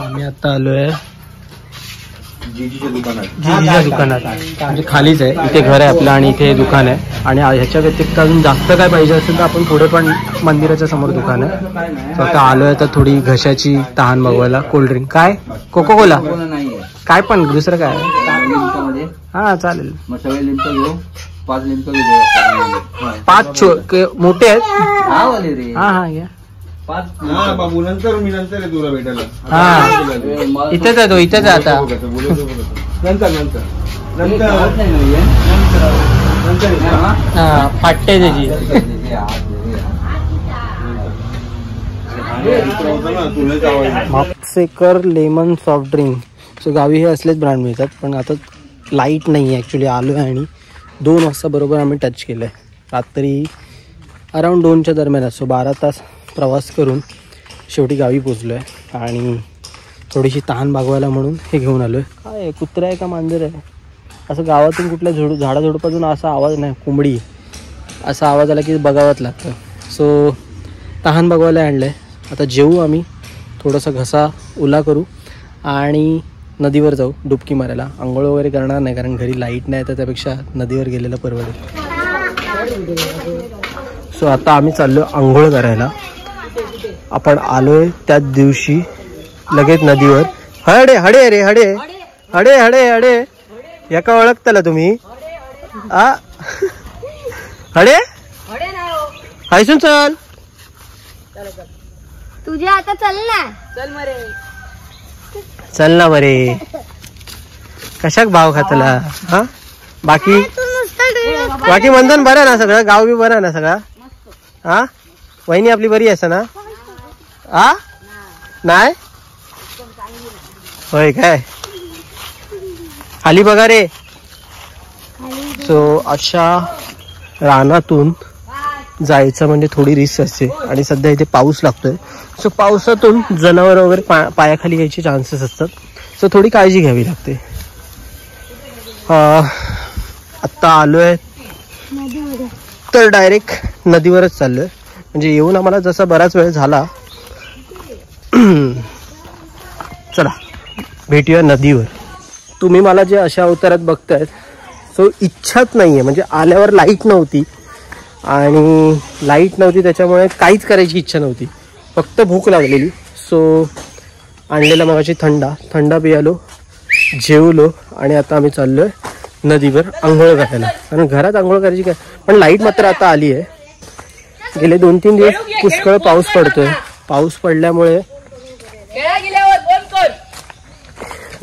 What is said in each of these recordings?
आम्ही आता आलोय जीजीच्या दुकानात म्हणजे खालीच आहे, इथे घर आहे आपलं आणि इथे दुकान आहे. आणि ह्याच्या व्यतिरिक्त अजून जास्त काय पाहिजे असेल तर आपण पुढे पण मंदिराच्या समोर दुकान आहे. आता आलोय तर थोडी घशाची तहान बघायला. कोल्ड्रिंक काय, कोको कोला काय पण दुसरं काय. हा चालेल. 5 मोठे आहेत. हा हा घ्या. बाबू नंतर मी नंतर आहे तुला भेटायला. हा इथेच आहे तो, इथेच आहे आता. नंतर हा फाटते त्याची. Mapsekar lemon soft drink. So गावी हे असलेच ब्रँड मिळतात, पण आता लाईट नाही आहे ॲक्च्युली. आलो आहे आणि 2 वाजता बरोबर आम्ही टच केलं आहे. रात्री अराऊंड 2च्या दरम्यान. सो 12 तास प्रवास करून शेवटी गावी पोचलो आहे. आणि थोडीशी तहान भागवायला म्हणून हे घेऊन आलो आहे. काय कुत्रा आहे का मांजर आहे असं गावातून कुठल्या झाडाझुडपातून असा आवाज नाही, कोंबडी असा आवाज आला की बघावंच लागतं. सो तहान भागवायला आणलं आहे. आता जेवू आम्ही, थोडासा घसा ओला करू आणि नदीवर जाऊ डुबकी मारायला. आंघोळ वगैरे करणार नाही कारण घरी लाईट नाही, तर त्यापेक्षा नदीवर गेलेलं परवडेल. सो आता आम्ही चाललो आंघोळ करायला. आपण आलोय त्याच दिवशी लगेच नदीवर. हडे हडे रे हडे हडे हडे हडे याका ओळखताला तुम्ही? आ हडे हायसून चल तुझ्या आता चल ना. चल ना बरे. कशाक भाव खातला? हा बाकी मंदन बरं ना सगळं? गाव बी बरं ना सगळं? हा वहिनी आपली बरी असं ना? हा नाही होय काय? खाली बघा रे. सो अशा रानातून जायचं म्हणजे थोडी रिस्क असते आणि सध्या इथे पाऊस लागतोय. सो पावसातून जनावर वगैरे पायाखाली यायचे चान्सेस असतात. सो थोडी काळजी घ्यावी लागते. आत्ता आलोय तर डायरेक्ट नदीवरच चाललोय. म्हणजे येऊन आम्हाला जसा बराच वेळ झाला. चला भेटूया नदीवर. तुम्ही मला जे अशा अवतारात बघतायत सो इच्छाच नाही आहे. म्हणजे आल्यावर लाईट नव्हती त्याच्यामुळे काहीच करायची इच्छा नव्हती, फक्त भूक लागलेली. सो आणलेला मगाशी थंडा पियालो, जेवलो आणि आता आम्ही चाललोय नदीवर आंघोळ करायला. कारण घरात आंघोळ करायची काय, पण लाईट मात्र आता आली आहे. गेले 2-3 दिवस पुष्कळ पाऊस पडतोय. पाऊस पडल्यामुळे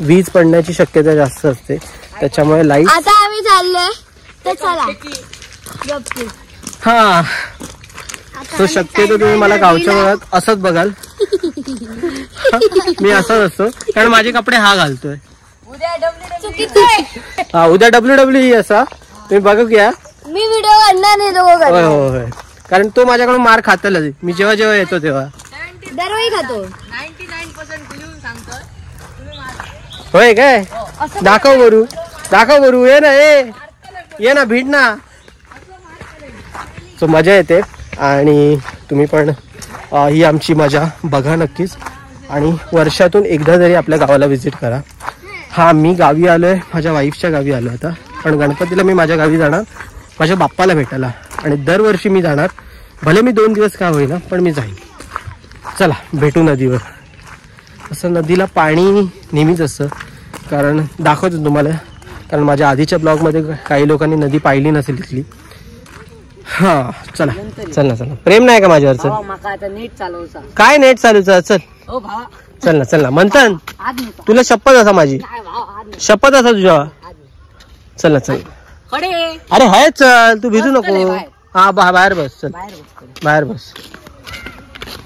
वीज पडण्याची शक्यता जास्त असते, त्याच्यामुळे लाईट. आता आम्ही चाललोय तर चला. हा तो शक्यतो तुम्ही मला गावच्या भागात असंच बघाल. मी असंच असतो कारण माझे कपडे हा घालतोय. हा उद्या WWE असा तुम्ही बघू घ्या. मी व्हिडिओ काढणार नाही दोघं. होय होय, कारण तो माझ्याकडून मार खातला. मी जेव्हा जेव्हा येतो तेव्हा दरवेळी खातो. होय काय? दाखव बरू ये ना भीड ना. सो मजा येते आणि तुम्ही पण ही आमची मजा बघा नक्कीच. आणि वर्षातून एकदा तरी आपल्या गावाला व्हिजिट करा. हा मी गावी आलोय, माझ्या वाईफच्या गावी आलो आता. पण गणपतीला मी माझ्या गावी जाणार माझ्या बाप्पाला भेटायला. आणि दरवर्षी मी जाणार, भले मी 2 दिवस का होईना पण मी जाईन. चला भेटू नदीवर. असं नदीला पाणी नेहमीच असतं, कारण दाखवतो तुम्हाला. कारण माझ्या आधीच्या ब्लॉगमध्ये काही लोकांनी नदी पाहिली नसेल इथली. हा चला प्रेम नाही का माझ्यावरचं? काय नेट चालूचा? चल ना म्हणतान तुला शपथ असा, माझी शपथ असा तुझ्या. चल अरे हाय चल, तू भिजू नको. हा बाहेर बस. चल बाहेर बस.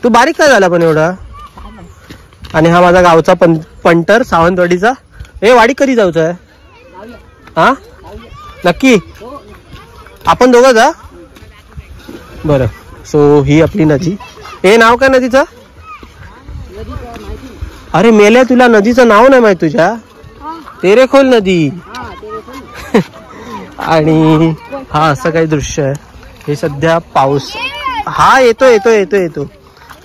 तू बारीक काय झाला पण एवढा? आणि हा माझा गावचा पंटर सावंतवाडीचा. हे वाडी कधी जाऊचं आहे? हा नक्की आपण दोघं जा. बरं. सो ही आपली नदी. हे नाव काय नदीचं? अरे मेल्या, तुला नदीचं नाव नाही माहित तुझ्या? तेरेखोल नदी. आणि हा असं काही दृश्य आहे. हे सध्या पाऊस हा येतो.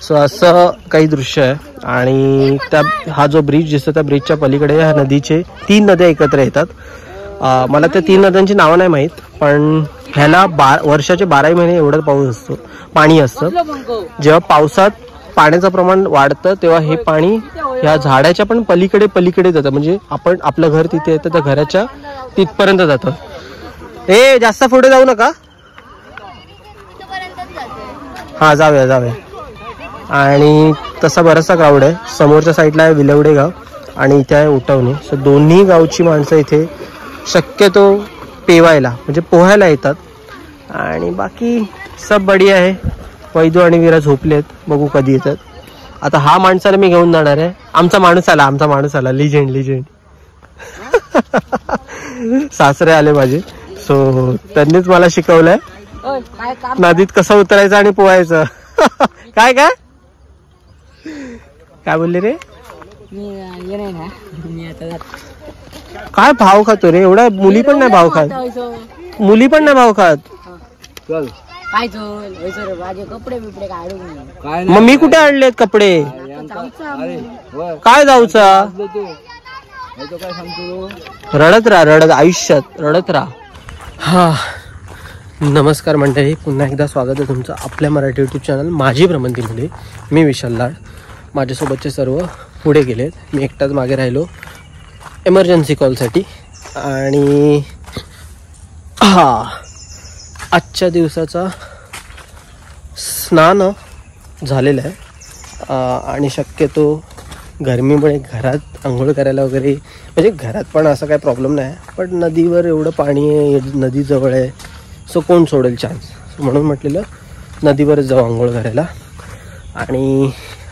सो असं काही दृश्य आहे. आणि त्या हा जो ब्रिज दिसतो त्या ब्रिजच्या पलीकडे ह्या नदीचे 3 नद्या एकत्र येतात. मला त्या 3 नद्यांची नावं नाही माहीत, पण ह्याला वर्षाचे 12 महिने एवढं पाणी असतं. जेव्हा पावसात पाण्याचं प्रमाण वाढतं तेव्हा हे पाणी या झाडाच्या पण पलीकडे जातं. म्हणजे आपण आपलं घर तिथे येतं त्या घराच्या तिथपर्यंत जातं. ए जास्त पुढे जाऊ नका. हा जाऊया. आणि तसा बराचसा क्राऊड आहे. समोरच्या साईडला आहे विलवडे गाव आणि इथे आहे उटवणे. सो दोन्ही गावची माणसं इथे शक्यतो पेवायला म्हणजे पोहायला येतात. आणि बाकी सब बढिया आहे. वैदू आणि वीरा झोपलेत, बघू कधी येतात. आता हा माणसाला मी घेऊन जाणार आहे. आमचा माणूस आला लिजेंड सासरे आले माझे. सो त्यांनीच मला शिकवलंय नदीत कसं उतरायचं आणि पोहायचं. काय बोलले रे? काय भाव खातो रे एवढा? मुली पण नाही भाव खात. मग मी कुठे आणलेत कपडे? काय जाऊचा? रडत आयुष्यात रडत राहा. हा नमस्कार मंडळी, पुन्हा एकदा स्वागत आहे तुमचं आपल्या मराठी यूट्यूब चॅनल माझी भ्रमंतीमध्ये. मी विशाल लाड. माझ्यासोबतचे सर्व पुढे गेलेत. मी एकटाच मागे राहिलो एमर्जन्सी कॉलसाठी. आणि आजच्या दिवसाचा स्नान झालेलं आहे. आणि शक्यतो गरमीमुळे घरात आंघोळ करायला वगैरे म्हणजे घरात पण असा काही प्रॉब्लेम नाही, पण नदीवर एवढं पाणी आहे, नदी जवळ आहे, सो कोण सोडेल चान्स. म्हणून म्हटलेलं नदीवरच जाऊ आंघोळ करायला. आणि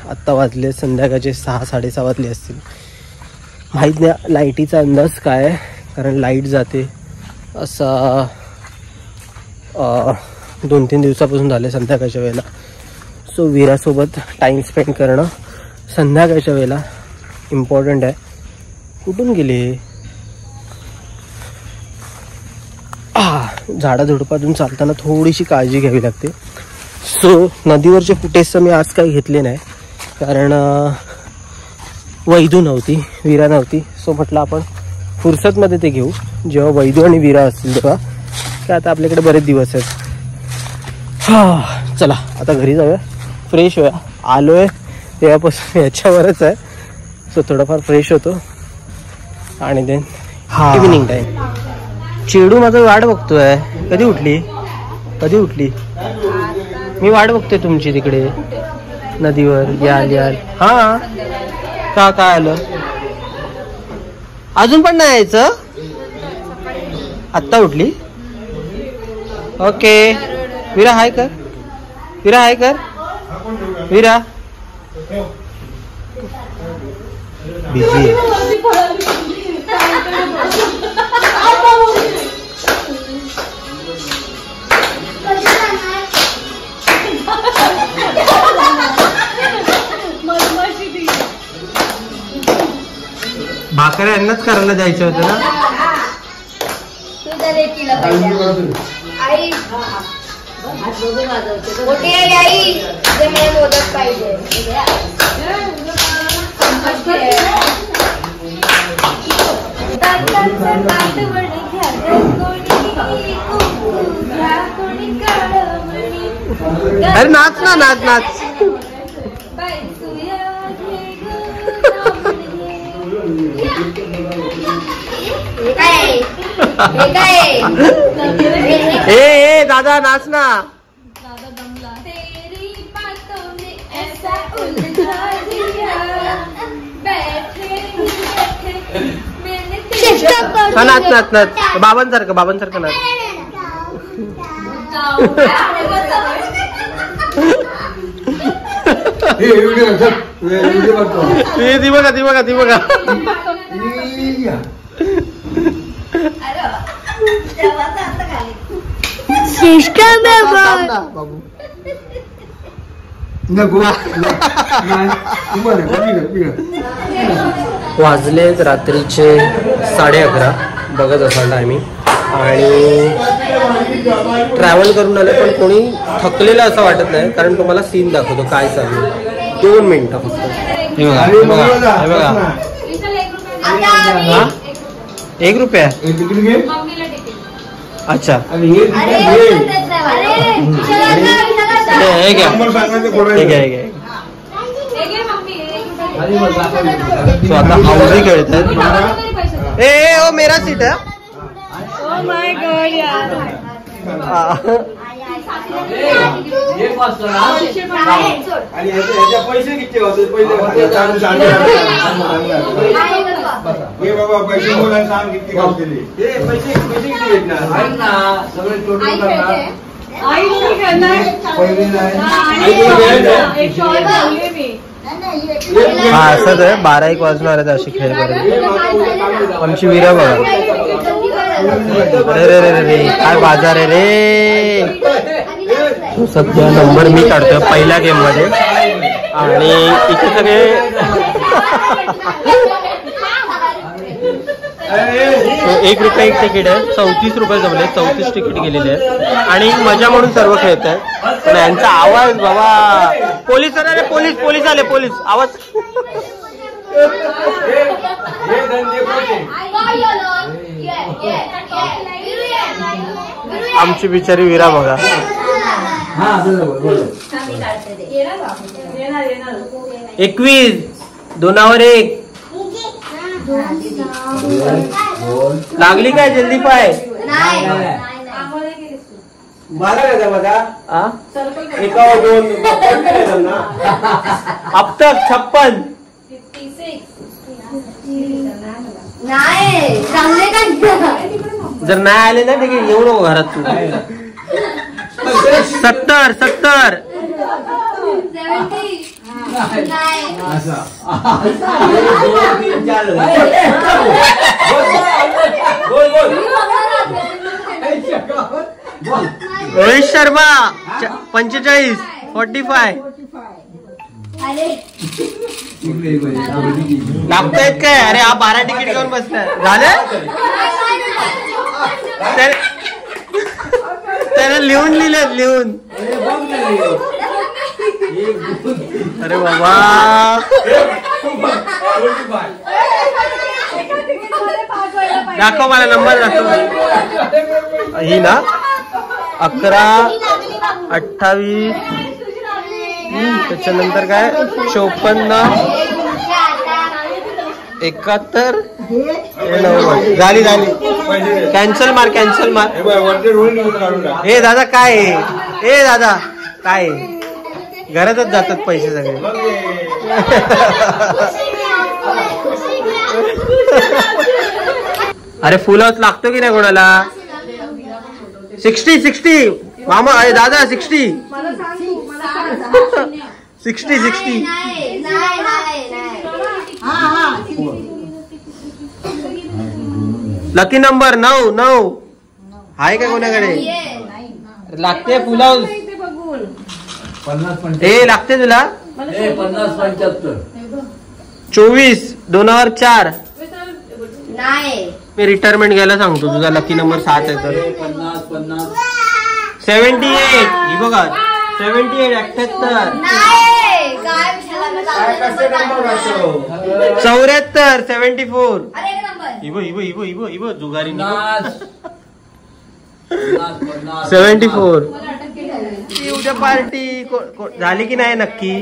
आत्ता वाजले संध्याकाळचे 6-6:30 वाजले असतील. माहीत नाही लाईटीचा अंदाज काय आहे, कारण लाईट जाते असा 2-3 दिवसापासून झाले संध्याकाळच्या वेळेला. सो वीरासोबत टाईम स्पेंड करणं संध्याकाळच्या वेळेला इम्पॉर्टंट आहे. कुठून गेले? झाडाझुडपातून चालताना थोडीशी काळजी घ्यावी लागते. सो नदीवरचे फुटेज तर मी आज काही घेतले नाही, कारण वैदू नव्हती, वीरा नव्हती. सो म्हटलं आपण फुरसतमध्ये ते घेऊ जेव्हा वैदू आणि वीरा असतील तेव्हा. काय आता आपल्याकडे बरेच दिवस आहेत. चला आता घरी जाऊया, फ्रेश होऊया. आलोय तेव्हापासून याच्यावरच आहे. सो थोडंफार फ्रेश होतो आणि देन इव्हिनिंग टाईम. चेडू माझं वाट बघतोय. कधी उठली? मी वाट बघतोय तुमची तिकडे नदीवर. याल. हा का काय आलं? अजून पण नाही यायचं? आत्ता उठली? ओके. वीरा हाय कर. वीरा बिझी. भाकऱ्या यांनाच करायला जायचं होतं ना. अरे नाच. ए दादा नाच ना. नाच. बाबांसारखं नाच. ती बघा. वाजलेत रात्रीचे 11:30. बघत असाल टायमिंग. आणि ट्रॅव्हल करून आले पण कोणी थकलेलं असं वाटत नाही कारण तुम्हाला सीन दाखवतो काय चालू. 2 मिनिटं फक्त. हे बघा हे बघा हे बघा. हा 1 रुपया. अच्छा हे घ्या हे घ्या हे घ्या. तो आता हाऊसी खेळत आहेत. ए ओ मेरा सीट है. Oh my God यार. आणि याचे पैसे किती होते पहिले हे बाबा पैसे बोला सांग किती गावतेले हे पैसे किती भेटणार ना सगळे टोटल करणार. आई तुम्ही खेळणार पहिले नाही एक शॉट लावली मी. हा असंच आहे. 12-1 वाजणार आहेत अशी खेळ करायची. आमची विरा बघा. अरे रे रे रे काय बाजार आहे रे. सध्या नंबर मी काढतोय पहिल्या गेम मध्ये आणि इथे सगळे 1 रुपये 1 तिकीट आहे. 34 रुपये जमले. 34 तिकीट गेलेले आहेत आणि मजा म्हणून सर्व खेळत आहेत. पण यांचा आवाज बाबा. पोलीस अरे पोलीस पोलीस आले पोलीस. आवाज आमची बिचारी विरा बघा. 21 2वर 1 लागली काय जल्दी पाय. एकावर 2 अब तक 56 नाही चांगले काय. जर नाही आले ना ते येऊ नको घरात तू. 70 रोहित शर्मा 45 45. लागतायत काय. अरे हा 12 तिकीट घेऊन बसताय. झालं त्याने लिहून लिहिलं लिहून. अरे बाबा दाखव मला नंबर दाखव. ही ना 11 28 त्याच्यानंतर काय 54 71 झाली कॅन्सल मार कॅन्सल मार. हे दादा काय हे दादा काय घरातच जातात पैसे सगळे. अरे फुल हाऊस लागतो की नाही कोणाला. 60 मामा अरे दादा 60 लकी नंबर 9 आहे का कोणाकडे. लागते फुल हाऊस. हे लागते तुला 24 2वर 4. मी रिटायरमेंट घ्यायला सांगतो. तुझा लकी नंबर 7 आहे तर 78 ही बघा 78 78 74 74 इबो जुगारी 74. उद्या पार्टी झाली की नाही नक्की.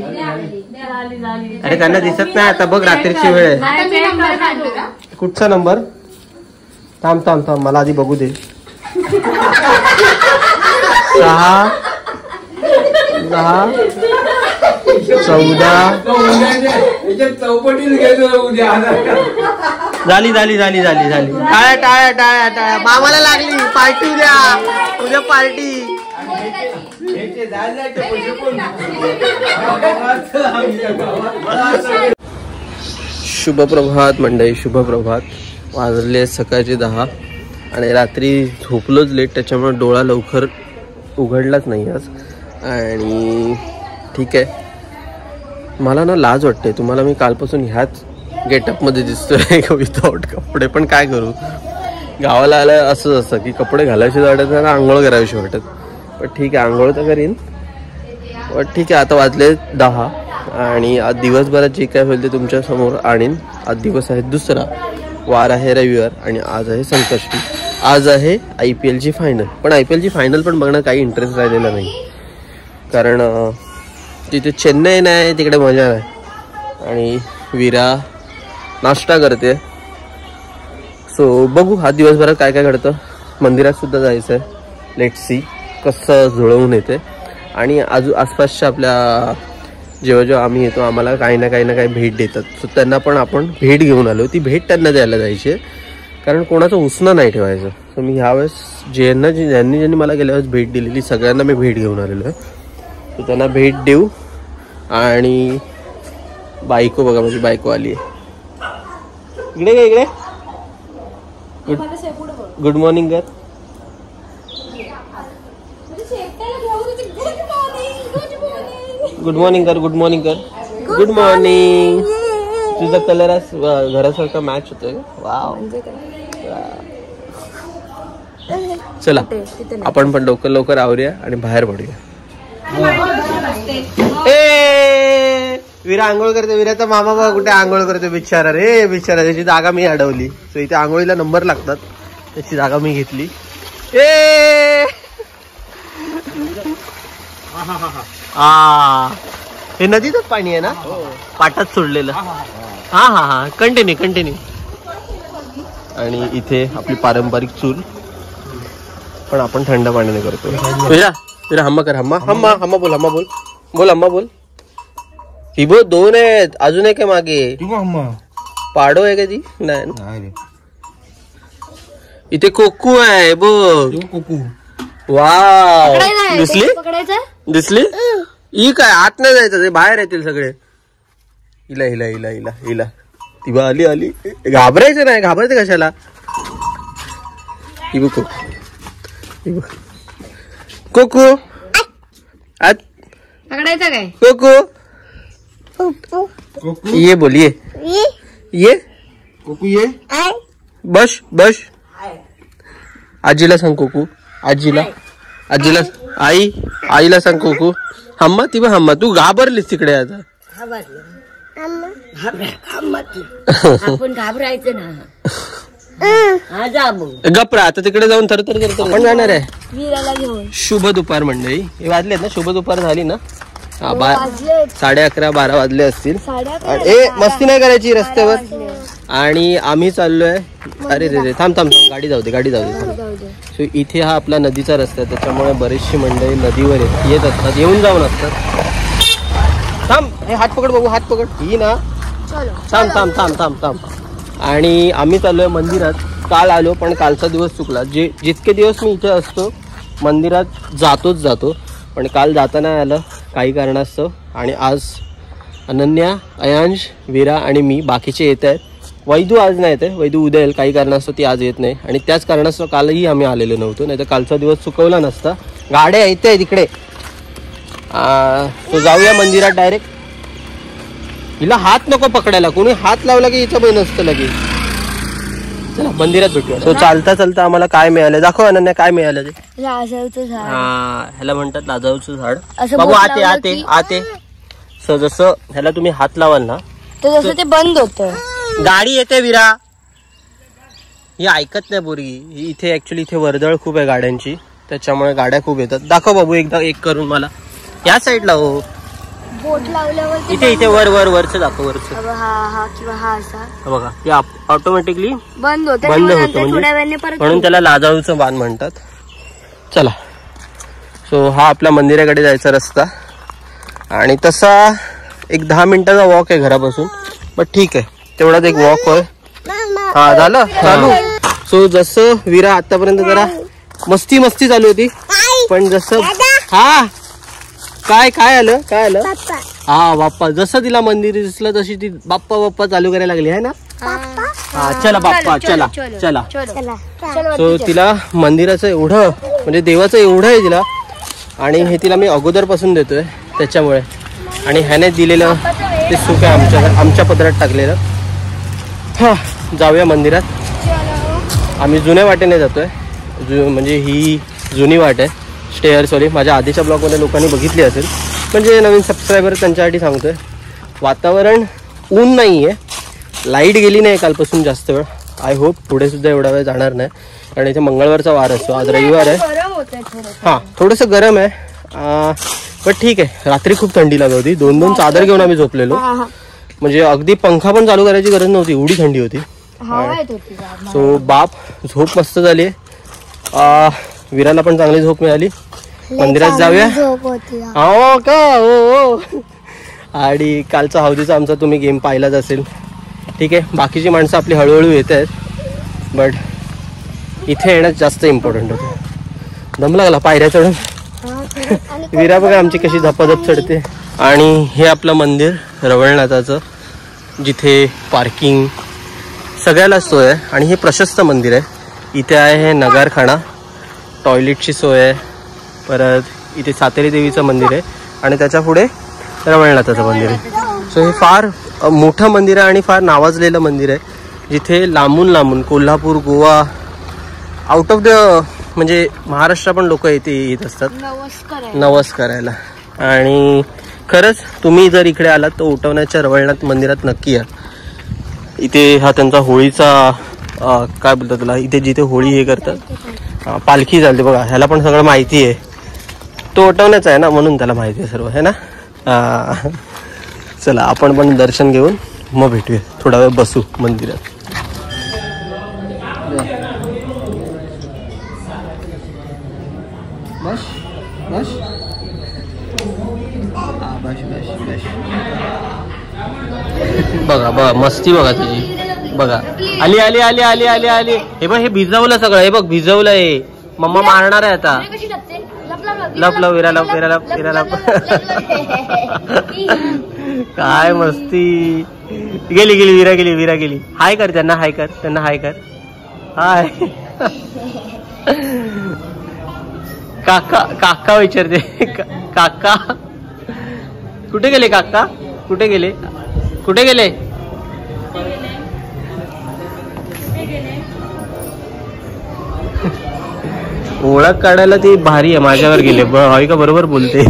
अरे त्यांना दिसत नाही आता बघ रात्रीची वेळ आहे. कुठचा नंबर थांब मला आधी बघू दे. 6 10 14 झाली टाळ्या मामाला लागली. पार्टी उद्या पार्टी. शुभप्रभात मंडळी शुभप्रभात. वाजले सकाळचे 10 आणि रात्री झोपलोच लेट त्याच्यामुळे डोळा लवकर उघडलाच नाही आज. आणि ठीक आहे मला ना लाज वाटते. तुम्हाला मी कालपासून ह्याच गेटअपमध्ये दिसतोय विदाउट कपडे पण काय करू. गावाला आलं असंच असतं की कपडे घालायचे वाटत आणि आंघोळ करावीशी वाटत. पण ठीक आहे, आंघोळ तर करीन. पण ठीक आहे, आता वाजले 10 आणि आज दिवसभरात जे काय होईल ते तुमच्या समोर आणीन. आज दिवस आहे दुसरा, वार आहे रविवार आणि आज आहे संकष्टी. आज आहे IPL ची फायनल. पण IPL ची फायनल पण बघणं काही इंटरेस्ट राहिलेला नाही, कारण तिथे चेन्नई नाही, तिकडे मजा नाही. आणि विरा नाश्ता करते. सो बघू हा दिवसभरात काय काय घडतं. मंदिरात सुद्धा जायचं आहे. लेट्स सी कसं जुळवून येते. आणि आसपासच्या आपल्या जेव्हा आम्ही येतो आम्हाला काही ना काही भेट देतात. सो त्यांना पण आपण भेट घेऊन आलो. ती भेट त्यांना द्यायला जायची आहे, कारण कोणाचं उसणं नाही ठेवायचं. सो मी ह्यावेळेस ज्यांनी मला गेल्या वेळेस भेट दिलेली सगळ्यांना मी भेट घेऊन आलेलो आहे. सो त्यांना भेट देऊ. आणि बायको बघा, माझी बायको आली आहे. इकडे काय इकडे. गुड मॉर्निंग कर. गुड मॉर्निंग कर. गुड मॉर्निंग कर. Good morning. तुझा कलर घरासारखा मॅच होतोय. वाव. चला आपण पण लवकर आवरूया आणि बाहेर पडूया. विरा आंघोळ करते. विराचा मामा बघा कुठे आंघोळ करतो. बिचारा रे बिचारा, त्याची जागा मी अडवली. सो इथे आंघोळीला नंबर लागतात, त्याची जागा मी घेतली. हे नदीतच पाणी आहे ना, पाटात सोडलेलं. हा कंटिन्यू. आणि इथे आपली पारंपरिक चूल, पण आपण थंड पाण्याने करतो. विरा हम्मा कर. हम्मा बोल. ही बो 2 आहेत, अजून एक आहे मागे. पाडो आहे का ती? नाही. इथे कोकू आहे बघ. वाव. दिसली ही काय आत नाही जायचं, ते बाहेर येतील सगळे. हिला ती बा आली. घाबरायचं नाही. घाबरायचं कशाला. ही बघ कोकू. आत पकडायचं काय. कोकू ये बोलिए. ये कोकू ये. बस. आजीला सांग कोकू. आजीला आईला सांग कोकू. हम्मा ती बा हम्मा. तू घाबरलीस तिकडे आता. आपण घाबरायचं ना. गपरा आता तिकडे जाऊन थर आपण जाणार आहे. विराला घेऊन. शुभ दुपार मंडळी. हे वाजलेत ना, शुभ दुपार झाली ना. 11:30-12 वाजले असतील. मस्ती नाही करायची रस्त्यावर. आणि आम्ही चाललोय. अरे रे थांब गाडी जाऊ दे. सो इथे हा आपला नदीचा रस्ता आहे, त्याच्यामुळे बरीचशी मंडळी नदीवर येत असतात, येऊन जाऊन असतात. थांब, हे हात पकड बघू. हात पकड. ही ना. थांब. आणि आम्ही चाललोय मंदिरात. काल आलो पण कालचा दिवस चुकला. जितके दिवस मी इथे असतो मंदिरात जातो, पण काल जाता नाही आलं काही कारणास्तव. आणि आज अनन्या, अयांश, विरा आणि मी बाकीचे येत आहेत. वैदू आज नाही येते. वैदू उद्या येईल. काही कारणास्तव ती आज येत नाही. आणि त्याच कारणास्तव कालही आम्ही आलेलो नव्हतो, नाही तर कालचा दिवस चुकवला नसता. गाड्या येते तिकडे. तो जाऊया मंदिरात डायरेक्ट. हिला हात नको पकडायला. कोणी हात लावला की हिचं बहीण असतं लगेच. चला मंदिरात भेटूया. तो चालता आम्हाला काय मिळालं दाखव अनन्या. काय मिळालं ते. लाजळूचं झाड. ह्याला म्हणतात लाजळूचं झाड. बाबू आते. जसं ह्याला तुम्ही हात लावाल ना तर जसं ते बंद होतं. गाडी येते विरा. ही ऐकत नाही पोरगी. इथे ऍक्च्युली इथे वर्दळ खूप आहे गाड्यांची, त्याच्यामुळे गाड्या खूप येतात. दाखव बाबू एकदा एक करून मला. या साईडला हो. बोट लावल्यावर इथे वरचं दाखव. वरचं हा किंवा हा असा बघा. हे ऑटोमॅटिकली बंद होतं. म्हणून त्याला लाजाळूचं बाण म्हणतात. चला. सो हा आपल्या मंदिराकडे जायचा रस्ता. आणि तसा एक 10 मिनिटाचा वॉक आहे घरापासून. पण ठीक आहे, तेवढाच एक वॉक होय. हा झालं चालू. सो जसं विरा आतापर्यंत जरा मस्ती चालू होती, पण जसं काय आलं हा बाप्पा. जसं तिला मंदिर दिसलं तशी ती बाप्पा चालू करायला लागली आहे ना. हा चला बाप्पा चला. सो तिला मंदिराचं एवढं म्हणजे देवाचं एवढं आहे तिला. आणि हे तिला मी अगोदरपासून देतोय त्याच्यामुळे. आणि ह्याने दिलेलं ते सुख आहे आमच्या पदरात टाकलेलं. हा जाऊया मंदिरात. आम्ही जुन्या वाटेने जातोय. म्हणजे ही जुनी वाट आहे स्टेअर्सवाली. माझ्या आधीच्या ब्लॉगमध्ये लोकांनी बघितली असेल, म्हणजे नवीन सबस्क्रायबर त्यांच्यासाठी सांगतोय. वातावरण ऊन नाही आहे, लाईट गेली नाही कालपासून जास्त वेळ. आय होप पुढे सुद्धा एवढा वेळ जाणार नाही, कारण इथे मंगळवारचा वार असतो. आज रविवार आहे. हां थोडंसं गरम आहे, पण ठीक आहे. रात्री खूप थंडी लागत होती. 2-2 चादर घेऊन आम्ही झोपलेलो. म्हणजे अगदी पंखा पण चालू करायची गरज नव्हती, एवढी थंडी होती. सो बाप झोप मस्त झाली. विराला पण चांगली झोप मिळाली. मंदिरात जाऊया. हो का? हो. आणि कालचा हौदीचा आमचा तुम्ही गेम पाहिलाच असेल. ठीक आहे, बाकीची माणसं आपली हळूहळू येत आहेत, बट इथे येणं जास्त इम्पॉर्टंट होतं. दम लागला पायऱ्या चढून. विरा बघा आमची कशी धपाधप चढते. आणि हे आपलं मंदिर रवळनाथाचं, जिथे पार्किंग सगळ्याला सोय आहे. आणि हे प्रशस्त मंदिर आहे. इथे आहे हे नगारखाना, टॉयलेटची सोय आहे. परत इथे सातेरी देवीचं मंदिर आहे आणि त्याच्या पुढे रवळनाथाचं मंदिर आहे. सो हे फार मोठं मंदिर आहे आणि फार नावाजलेलं मंदिर आहे, जिथे लांबून लांबून Kolhapur, Goa, out of the म्हणजे महाराष्ट्र पण लोक इथे येत असतात नवस करायला. आणि खरंच तुम्ही जर इकडे आलात तर उठवण्याच्या रवळनाथ मंदिरात नक्की या. इथे हा त्यांचा होळीचा काय बोलतात तुला, इथे जिथे होळी हे करतात पालखी चालते बघा. ह्याला पण सगळं माहिती आहे. तो उठवण्याचा आहे ना, म्हणून त्याला माहिती आहे सर्व, है ना. चला आपण पण दर्शन घेऊन मग भेटूया. थोडा वेळ बसू मंदिरात. बस बस बघा बघा मस्ती बघा तुझी. बघा आली आली आली आली आली आली. हे बघ हे भिजवलं सगळं. हे बघ भिजवलं. हे मम्मा मारणार आहे आता. लप लप विरा लप विरा लप विरा लप. काय मस्ती. गेली गेली विरा गेली विरा गेली. हाय कर त्यांना, हाय कर त्यांना, हाय कर. हाय. काका काका विचारते. काका कुठे गेले? काका कुठे गेले? कुठे गेले? ओळख काढायला ती भारी आहे. माझ्यावर गेले. का बरोबर बोलते.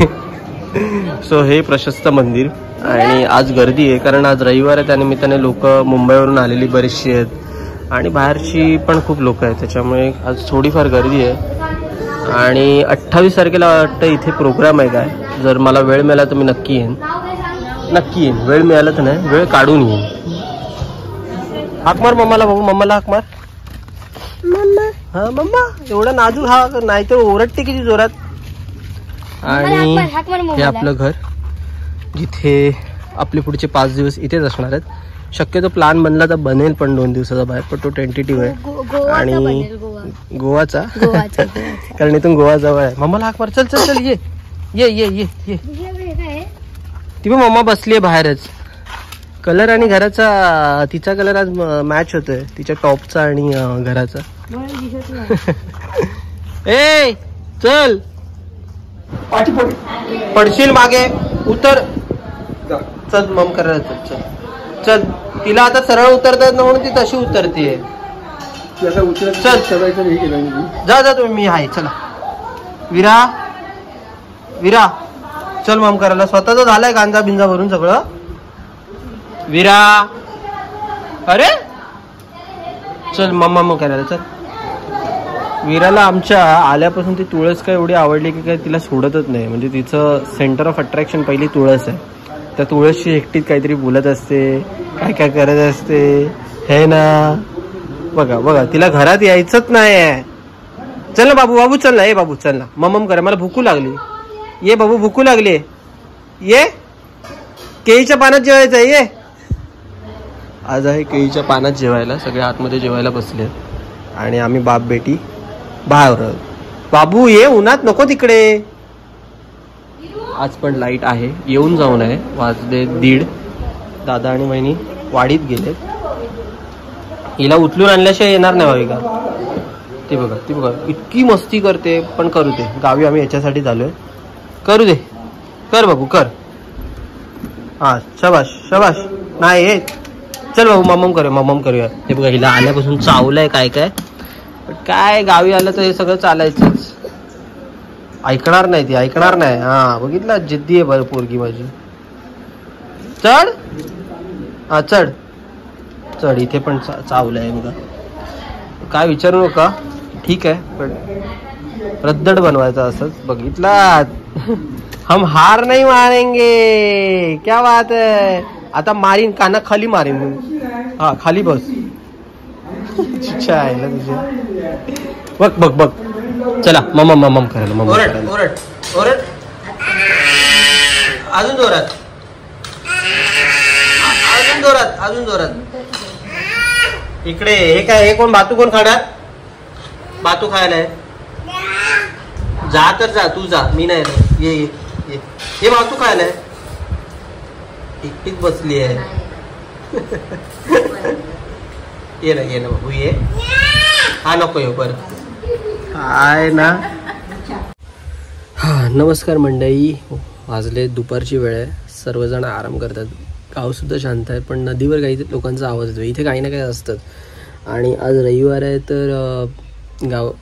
सो हे प्रशस्त मंदिर. आणि आज गर्दी आहे कारण आज रविवार आहे. त्यानिमित्ताने लोक मुंबईवरून आलेली बरीचशी आहेत आणि बाहेरची पण खूप लोक आहेत. त्याच्यामुळे आज थोडीफार गर्दी आहे. आणि 28 तारखेला वाटतं इथे प्रोग्राम आहे काय. जर मला वेळ मिळाला तर मी नक्की येईन. नक्की येईन. वेळ मिळाला तर नाही, वेळ काढून येईन. हाक मार मम्माला. बाबू मम्माला हाक मार. हा मम्मा. एवढा नाजूक हा नाही तर ओरडते किती जोरात. आणि हे आपलं घर, जिथे आपले पुढचे 5 दिवस इथेच असणार आहेत. शक्यतो प्लॅन बनला तर बनेल पण 2 दिवसाचा बाहेर, पण तो टेंटेटिव्ह आहे. आणि गोवाचा कारण इथून गोवा जवळ आहे. मम्माला हाक मार. चल चल चल ये ये ये ये ये. ती पण मम्मा बसली आहे बाहेरच. कलर आणि घराचा, तिचा कलर आज मॅच होतोय, तिच्या टॉपचा आणि घराचा. ए चल पडशील मागे. उतर. चल मम करायला. चल चल चल. तिला आता सरळ उतरतात ना म्हणून ती तशी उतरते. चल जा जा तुम्ही. मी आहे. चला विरा विरा चल मम करायला. स्वतःच झालाय गांजा बिंजा भरून सगळं. विरा अरे चल मम्मा करायला. चल. विराला आमच्या आल्यापासून ती तुळस काय एवढी आवडली की काय तिला सोडतच नाही. म्हणजे तिचं सेंटर ऑफ अट्रॅक्शन पहिली तुळस आहे. त्या तुळसची एकटीत काहीतरी बोलत असते, काय काय करत असते, हे ना. बघा बघा तिला घरात यायचंच नाही. चल ना बाबू. बाबू चल ना. ए बाबू चल ना. मम्म करा. मला भूकू लागली. ये बाबू भूकू लागली. ये केळीच्या पानात जेवायचं. ये आज आहे केळीच्या पानात जेवायला. सगळे आतमध्ये जेवायला बसले आणि आम्ही बाप बेटी बाहेर. बाबू ये उन्हात नको तिकडे. आज पण लाईट आहे. येऊन जाऊन आहे. वाजले 1:30. दादा आणि वहिनी वाडीत गेलेत. हिला उचलून आणल्याशिवाय येणार नाही भाविका. ती बघा ती बघा इतकी मस्ती करते. पण करू दे. गावी आम्ही याच्यासाठी झालोय. करू दे. कर बाबू कर. हा शबाश शबाश. नाही चल बाबू मम्मम करूया. मम्मम करूया. ते बघा हिला आल्यापासून चावलंय काय काय. पण काय गावी आलं तर हे सगळं चालायचंच. ऐकणार नाही ती, ऐकणार नाही. हा बघितलं, जिद्दी आहे बरं पोरगी माझी. चढ, हा चढ चढ. इथे पण चावलं आहे बघा. काय विचारू नका, ठीक आहे, पण रद्दड बनवायचं असंच. बघितला, हम हार नाही मारेंगे. क्या बात आहे. आता मारीन, काना खाली मारीन. हा खाली बस. आहे ना तुझे. बघ बघ बघ. चला मम मम करायला. मम ओरड ओरड ओरड. अजून जोरात, अजून जोरात, अजून जोरात. इकडे हे काय, हे कोण? भातू कोण खाणार? भातू खायला आहे. जा तर जा, तू जा, मी नाही. ये ये ये. हे भातू खायला आहे. एकटीच बसली आहे. ये ना, ये ना बाबू, ये. हा नको येऊ बरं. काय ना. हा नमस्कार मंडळी. वाजले दुपारची वेळ आहे. सर्वजण आराम करतात. गावसुद्धा शांत आहे, पण नदीवर काही लोकांचा आवाज येतो. इथे काही ना काही असतात. आणि आज रविवार आहे, तर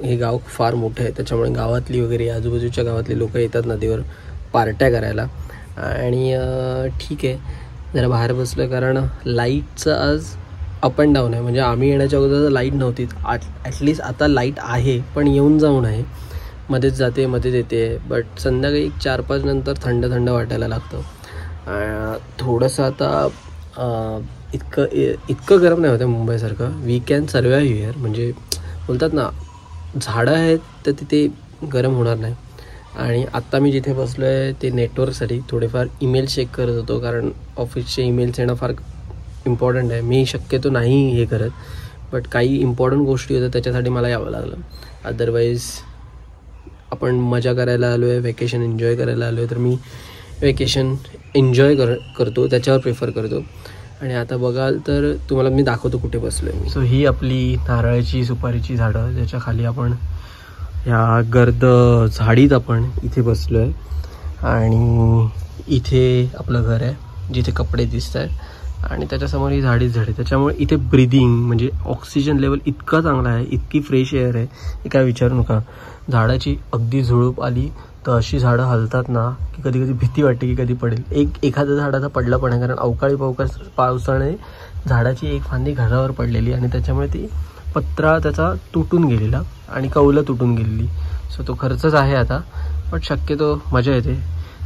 हे गाव फार मोठं आहे, त्याच्यामुळे गावातली वगैरे आजूबाजूच्या गावातली लोक येतात नदीवर पार्ट्या करायला. आणि ठीक आहे, जरा बाहेर बसलं, कारण लाईटचं आज अप अँड डाऊन आहे. म्हणजे आम्ही येण्याच्या अगोदर लाईट नव्हतीच. ॲटलिस्ट आता लाईट आहे, पण येऊन जाऊन आहे. मध्येच जाते, मध्येच येते. बट संध्याकाळी 4-5 नंतर थंड थंड वाटायला लागतं. थोडंसं आता इतकं गरम नाही होतं मुंबईसारखं. We can survive here. म्हणजे बोलतात ना, झाडं आहेत तर तिथे गरम होणार नाही. आणि आत्ता मी जिथे बसलो आहे ते नेटवर्कसाठी थोडेफार ईमेल चेक करत होतो, कारण ऑफिसचे ईमेल्स येणं फार इम्पॉर्टंट आहे. मी शक्यतो नाही हे करत, बट काही इम्पॉर्टंट गोष्टी होत्या, त्याच्यासाठी मला यावं लागलं. अदरवाईज आपण मजा करायला आलो आहे, व्हॅकेशन एन्जॉय करायला आलो आहे, तर मी व्हॅकेशन एन्जॉय करतो, त्याच्यावर प्रेफर करतो. आणि आता बघाल तर तुम्हाला मी दाखवतो कुठे बसलो आहे मी. सो ही आपली नारळाची सुपारीची झाडं, ज्याच्या खाली आपण ह्या गर्द झाडीत आपण इथे बसलो आहे. आणि इथे आपलं घर आहे, जिथे कपडे दिसत आहेत. आणि त्याच्यासमोर ही झाडीच झाडे, त्याच्यामुळे इथे ब्रिदिंग म्हणजे ऑक्सिजन लेवल इतका चांगला आहे, इतकी फ्रेश एअर आहे हे काय विचारू नका. झाडाची अगदी झुळूप आली तर अशी झाडं हलतात ना, की कधी कधी भीती वाटते की कधी पडेल. एखाद्या झाडाचा पडला पण आहे, कारण अवकाळी पावसाने झाडाची एक फांदी घरावर पडलेली आणि त्याच्यामुळे ती पत्रा त्याचा तुटून गेलेला आणि कौलं तुटून गेलेली. सो तो खर्चच आहे आता, पण शक्यतो मजा येते.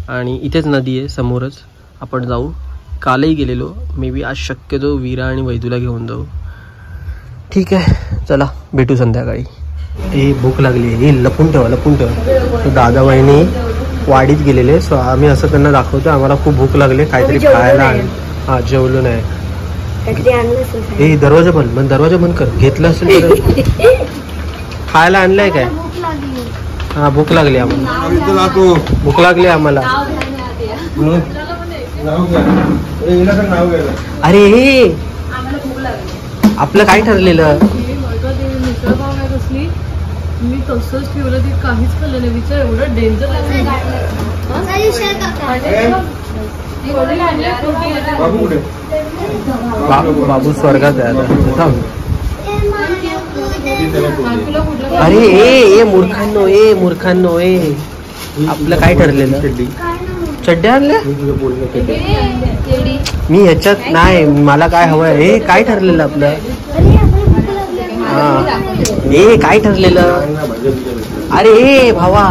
आणि इथेच नदी आहे समोरच, आपण जाऊ. कालही गेलेलो, मे बी आज शक्यतो वीरा आणि वैदूला घेऊन जाऊ. ठीक आहे, चला भेटू संध्याकाळी. हे भूक लागली, हे लपून ठेवा लपून ठेवा. तो दादा वहिनी वाडीत गेलेले, सो आम्ही असं त्यांना दाखवतो आम्हाला खूप भूक लागली, काहीतरी खायला. हा जेवलो नाही. हे दरवाजा बंद कर. घेतलं असेल तर खायला आणलंय काय? हा भूक लागली आम्हाला, भूक लागली आम्हाला. अरे हे आपलं काय ठरलेलं? मी तसंच ठेवलं, ते काहीच खाल्लं नाही. विचार, एवढं डेंजर बाबू स्वर्गात आहे आता. अरे ए मूर्खांनो, मूर्खांनो, आपलं काय ठरलेलं? चड्ड्या आणल्या मी ह्याच्यात नाही. मला काय हवंय? हे काय ठरलेलं आपलं? हा हे काय ठरलेलं? अरे हे भावा,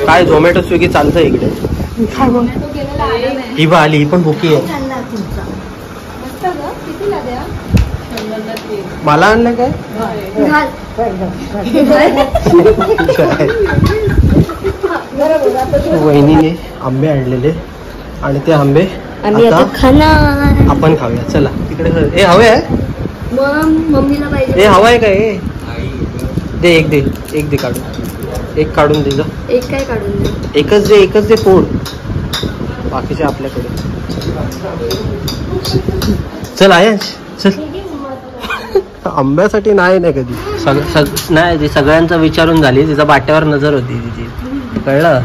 काय झोमॅटो स्विगी चालतं इकडे? ही बा आली, ही पण भुकी आहे. मला आणलं काय? वहिनीने आंबे आणलेले आणि ते आंबे आता आपण खाऊया. चला तिकडे. हे हवे आहे मम्मीला पाहिजे. हे हवं आहे काय? दे एक दे काढून. एक काढून दे जा. एक काय काढून दे? एकच दे फोड. बाकीचे आपल्याकडे. चल आयश चल. आंब्यासाठी नाही कधी नाही. ते सगळ्यांचं विचारून झाली, तिचा बाट्यावर नजर होती तिची. कळलं?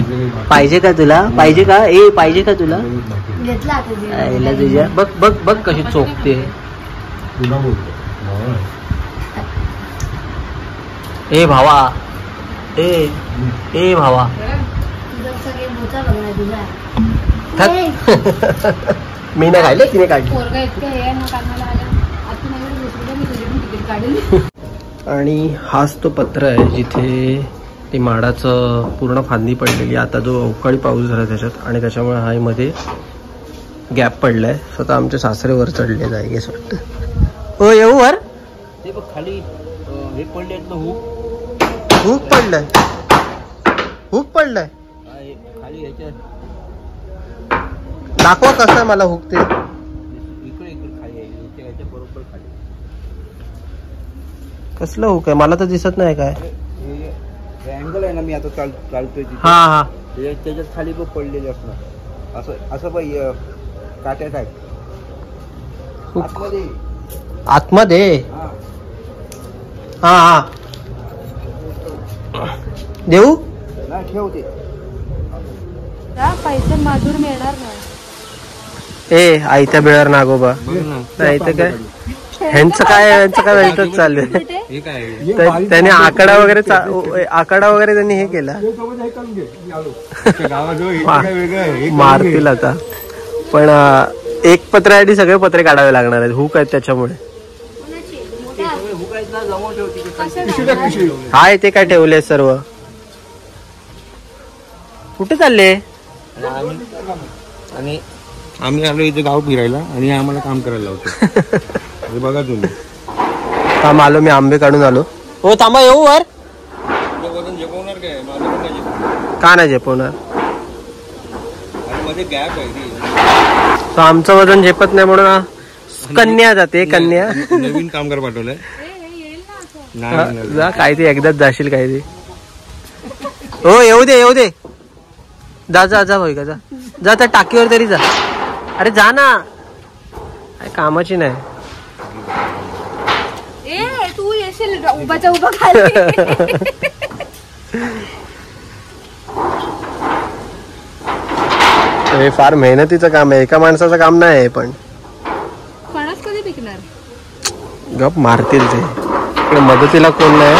पाहिजे का तुला? पाहिजे का? पाहिजे का तुला? घेतला तुझ्या बघ कशी चोखते. तुला बोलतो ए भावा, ए भावा, तुझा सगळे मोठा बघणार तुझा. थक. मी नाही खायले, तिने काढली. पोरगा इतकं हे ना कामाला आलं आता नाही दुसरीला मी तुझी पण तिकीट काढेल. आणि हाच तो पत्र आहे जिथे ती माडाचं पूर्ण फांदी पडलेली. आता जो अवकाळी पाऊस झाला त्याच्यात आणि त्याच्यामुळे हा मध्ये गॅप पडलाय. स्वतः आमचे सासरे वर चढले जायगे वाटतं. हो येऊ वर. ते बघ खाली हे पडले आहेत ना हुक पडलाय, हुक पडलाय. खाली ह्याच्या दाखवा कसं आहे मला हुक ते. इकडे खाली आहे ह्याच्या बरोबर खाली. कसलं हुक आहे मला तर दिसत नाही काय. हे अँगल आहे ना मी आता चालतोय तिथे. हा त्याच्यात खाली पण पडलेले असणार. असं असं बाई काट्यात आहे आतमध्ये. आतमध्ये. हा देऊ नाही ठेवते. पैसे माजूर मिळणार नाही. ए आयत्या बिळार नागोबा नाही तर काय. ह्यांचं काय वेळच चाललंय. हे काय त्याने आकडा वगैरे त्यांनी हे केला. मारतील आता. पण एक पत्र्यासाठी सगळे पत्रे काढावे लागणार आहेत. हुक आहेत त्याच्यामुळे. हाय ते काय ठेवले सर्व. कुठे चालले. आणि आम्ही आलो इथे गाव फिरायला आणि आम्हाला काम करायला लावतो. हे बघा तुम्ही. थांब आलो मी आंबे काढून आलो. हो थांबा येऊ वर. वजन झेपवणार काय माझं पण नाही झेपवणार. का नाही झेपवणार. मध्ये गॅप आहे. तो आमचं वजन झेपत नाही म्हणून कन्या जाते. कन्या नवीन कामगार पाठवलंय. जा काय ते एकदाच जाशील काय ते. हो येऊ दे जा भाई का जा त्या टाकीवर तरी जा. अरे जा ना काय कामाची नाही. ए तू येशील उभाच्या उभा खाली. हे फार मेहनतीचं काम आहे. एका माणसाचं काम नाही आहे. पण फणस कधी पिकणार. गप मारतील ते. इकडे मदतीला कोण नाही.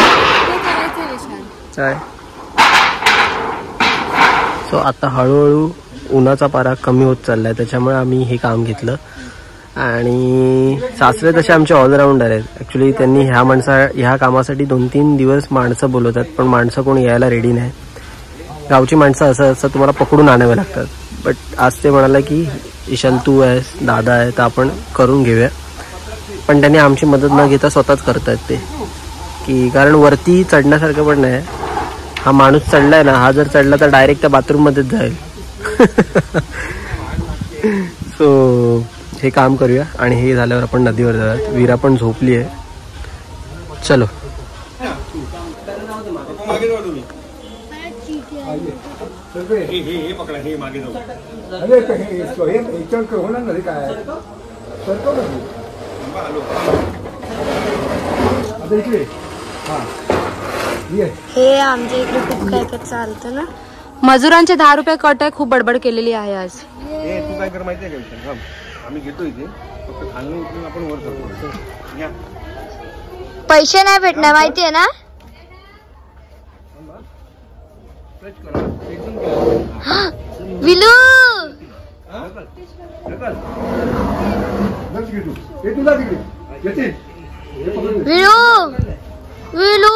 काय सो आता हळूहळू उन्हाचा पारा कमी होत चाललाय. त्याच्यामुळे आम्ही हे काम घेतलं. आणि सासरे तसे आमचे ऑलराऊंडर आहेत. ॲक्च्युली त्यांनी ह्या कामासाठी 2-3 दिवस माणसं बोलवतात. पण माणसं कोण यायला रेडी नाही. गावची माणसं असं तुम्हाला पकडून आणावे लागतात. बट आज ते म्हणाले की ईशान तू आहेस, दादा आहे, तर आपण करून घेऊया. पण त्यांनी आमची मदत न घेता स्वतःच करतायत ते. की कारण वरती चढण्यासारखं पण नाही. हा माणूस चढलाय ना, हा जर चढला तर डायरेक्ट त्या बाथरूममध्येच जाईल. सो हे काम करूया आणि हे झाल्यावर आपण नदीवर जाऊयात. वीरा पण झोपली आहे. चलो हे पकडा. हे मागे जाऊ. होणार नाही काय. हे आमच्या इकडे खूप काय काय चालतं ना. मजुरांचे 10 रुपये कट आहे. खूप बडबड केलेली आहे आज. तू काय कर माहिती आहे का. आम्ही घेतो इथे फक्त खाल्लं उचलून आपण वर करतो. पैसे नाही भेटणार माहितीये ना. विलू विलू विलू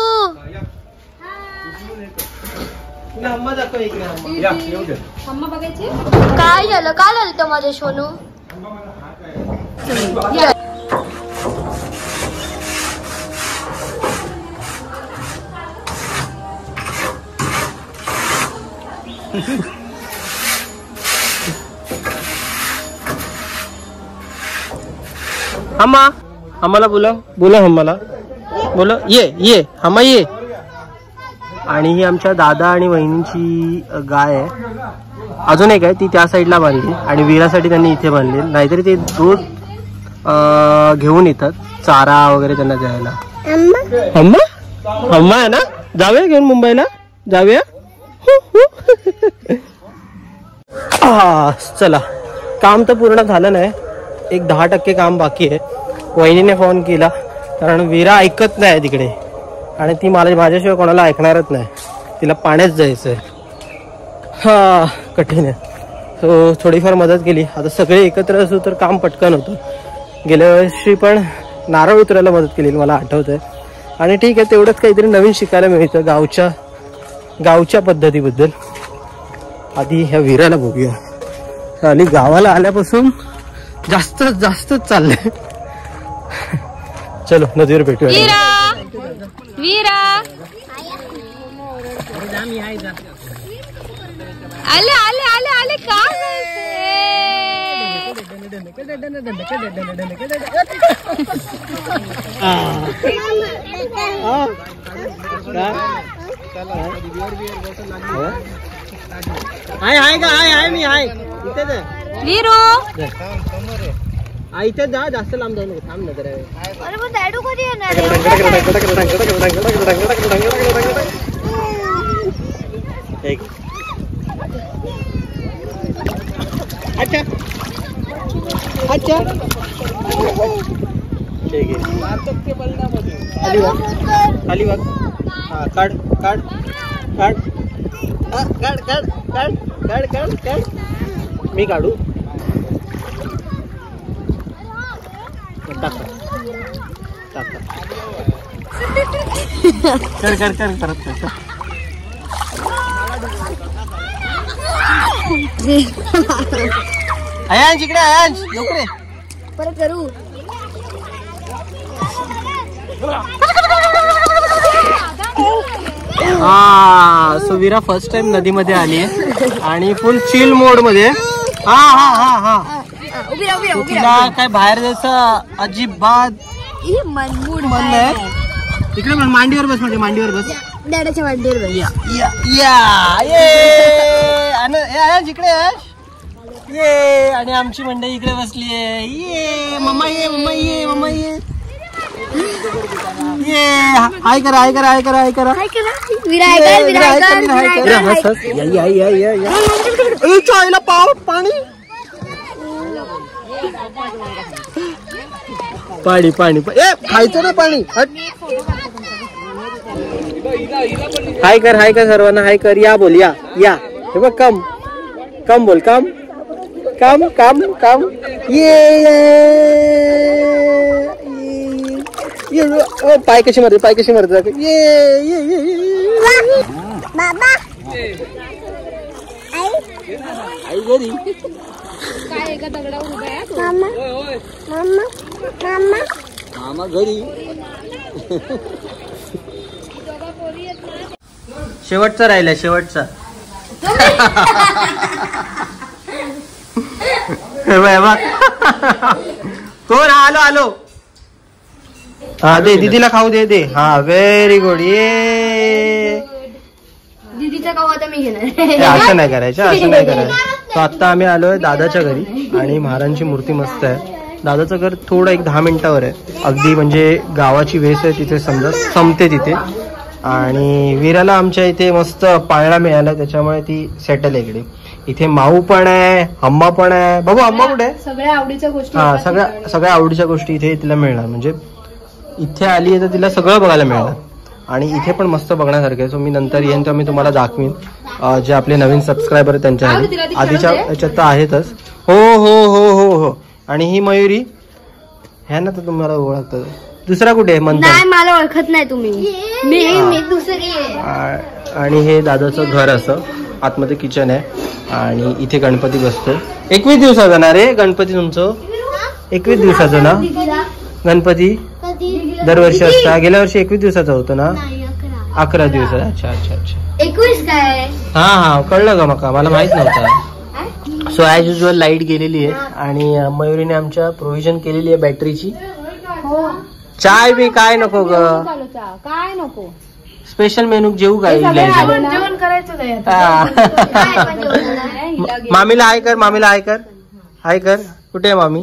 काय झालं. काय झालं तर माझ्या सोनू. आम्हाला बोला आम्हाला बोलो ये हमा ये. आणि ही आमच्या दादा आणि वहिनींची गाय आहे. अजून एक आहे ती त्या साईडला बांधली आणि वीरासाठी त्यांनी इथे बांधली. नाहीतरी ते रोज घेऊन येतात चारा वगैरे त्यांना द्यायला. हम्मा आहे ना. जाऊया घेऊन मुंबईला जाऊया. चला काम तर पूर्ण झालं नाही. एक 10% काम बाकी आहे. वहिनीने फोन केला कारण विरा ऐकत नाही तिकडे आणि ती मला माझ्याशिवाय कोणाला ऐकणारच नाही. तिला पाण्यात जायचं आहे. हा कठीण आहे. सो थोडीफार मदत केली. आता सगळे एकत्र असू तर काम पटकन होतं. गेल्या वर्षी पण नारळ उतरायला मदत केली मला आठवतंय. आणि ठीक आहे तेवढंच काहीतरी नवीन शिकायला मिळतं गावच्या पद्धतीबद्दल. आधी ह्या विराला बघूया. आणि गावाला आल्यापासून जास्त चाललंय. चलो नदीवर भेटूया. वीरा आले आले आले आले का हाय का हाय मी हाय इथेच आहे. वीरू इथे जा जास्त लांब जाऊ नको. थांब ना जरा. अरे मग डॅडू कधी येणार अच्छा ठीक आहे. खाली बघ. हा काढ मी काढू. कर परत अयांश इकडे. अयांश इकडे परत करू. हा सो विरा फर्स्ट टाइम नदीमध्ये आली आहे आणि फुल चिल मोड मध्ये. हा तिला काय बाहेर जायचं अजिबात मनमूड मन नाही. इकडे मांडीवर बस. म्हणजे मांडीवर बस. डॅडाच्या मांडीवर बस. इकडे ये. आणि आमची मंडळी इकडे बसली आहे. ये मम्मा ये हाय करा. चायला पाव पाणी खायचं ना पाणी. हाय कर सर्वांना. हाय कर. या बोल. या हे बघ. कम बोल. कम ये पाय कशी मारते. ये बाबा आई घरी. काय एका दगडावर उभा आहे. मामा घरी. शेवटचा राहिला. कोण? आलो. हा दे दीदीला खाऊ दे. हा व्हेरी गुड. ये दीदीचा खाऊ आता मी घेणार. असं नाही करायचं. तर आता आम्ही आलोय दादाच्या घरी आणि महाराजांची मूर्ती मस्त आहे. दादाचं घर थोडं 10 मिनिटावर आहे. अगदी म्हणजे गावाची वेस आहे तिथे समजा संपते तिथे. आणि वीराला आमच्या इथे मस्त पाळणा मिळाला त्याच्यामुळे ती सेटल आहे इकडे. इथे माऊ पण आहे. अम्मा पण आहे. बाबू अम्मा कुठे आहे? सगळ्या आवडीच्या गोष्टी. हा सगळ्या आवडीच्या गोष्टी इथे तिला मिळणार. म्हणजे इथे आली आहे तर तिला सगळं बघायला मिळणार. आणि इथे पण मस्त बघण्यासारखं आहे. सो मी नंतर येईन तर मी तुम्हाला दाखवीन. जे आपले नवीन सबस्क्रायबर आहेत त्यांच्या आधीच्या याच्यात तर आहेतच. हो. आणि ही मयुरी ह्या ना तर तुम्हाला ओळखतात. दुसरा कुठे आहे? नाही मला ओळखत नाही तुम्ही. मी दुसरी आहे. आणि हे दादाचं घर असं आतमध्ये किचन आहे. आणि इथे गणपती बसतो. 21 दिवसाचा ना रे गणपती तुमचं? 21 दिवसाचं ना गणपती? दरवर्षी असता. गेल्या वर्षी 21 दिवसाचा होतो ना? 11 दिवसाचा. अच्छा 21 काय? हा कळलं का मला माहित नव्हतं. सो ॲज युजल लाईट गेलेली आहे आणि मयुरीने आमच्या प्रोव्हिजन केलेली आहे बॅटरीची. चाय बी काय नको ग? काय नको. स्पेशल मेनू जेवू काय? जेवण करायचं मामीला हाय कर. कुठे आहे मामी?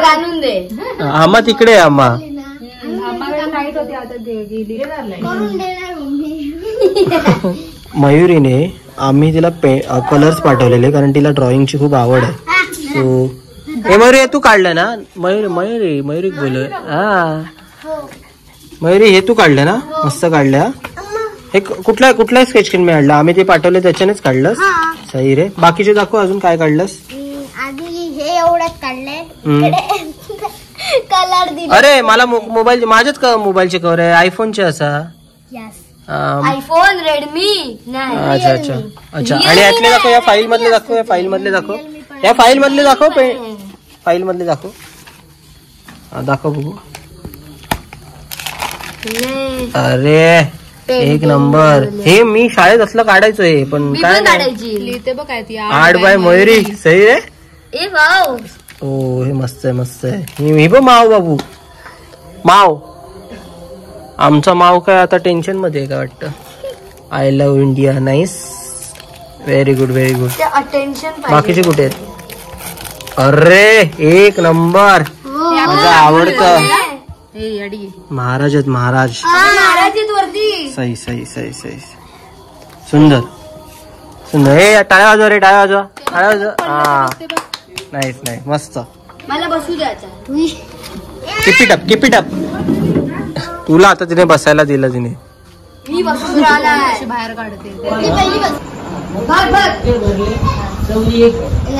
आणून दे. आम्हा तिकडे आहे. आम्हा लाईट होती आता गेली. मयुरीने आम्ही तिला कलर्स पाठवलेले कारण तिला ड्रॉइंगची खूप आवड आहे. सो हे मयुरी तू काढलं ना? मयुरी बोल. हा मयुरी हे तू काढलं ना? मस्त काढलं. हे कुठल्या स्केच पेन मिळालं? आम्ही ते पाठवले त्याच्यानेच काढलंस? सही रे. बाकीचे दाखव अजून काय काढलंस? आधी हे एवढंच काढलंय. कलर दिले. अरे मला मोबाईल माझ्याच मोबाईलचे कवर आहे आयफोनचे असा. आयफोन रेडमी नाही. अच्छा आणि यातले दाखव. या फाईल मधले दाखव. या फाईल मधले दाखव. या फाईल मधले दाखव. फाईल मधले दाखव. दाखव बघू. अरे एक नंबर. हे मी शाळेत असलं काढायचो हे पण काय लिहिते बघ काय ती 8 बाय मयुरी. सही रे. ए वाव. ओ हे मस्त आहे मस्त आहे. ही बघ माव बाबू. माव आमचा माव काय आता टेन्शन मध्ये आहे का वाटतं. I love India. Nice. Very good very good. Attention बाकीचे कुठे आहेत? अरे एक नंबर. माझं आवडतं. महाराज आहेत महाराज. सही सही सही सही. सुंदर सुंदर. हे टाळ्या वाजवा रे. टाळ्या वाजवा. टाळ्या वाजवा. हा नाईस नाईस मस्त. मला बसू द्यायचा. Keep it up. तुला आता तिने बसायला दिलं तिने. मी बसून राहिलाय. बाहेर काढते. पहिली बस.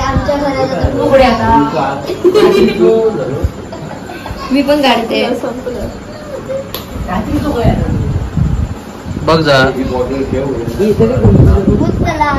आमच्या घराला मी पण काढते. बघ जा. चला.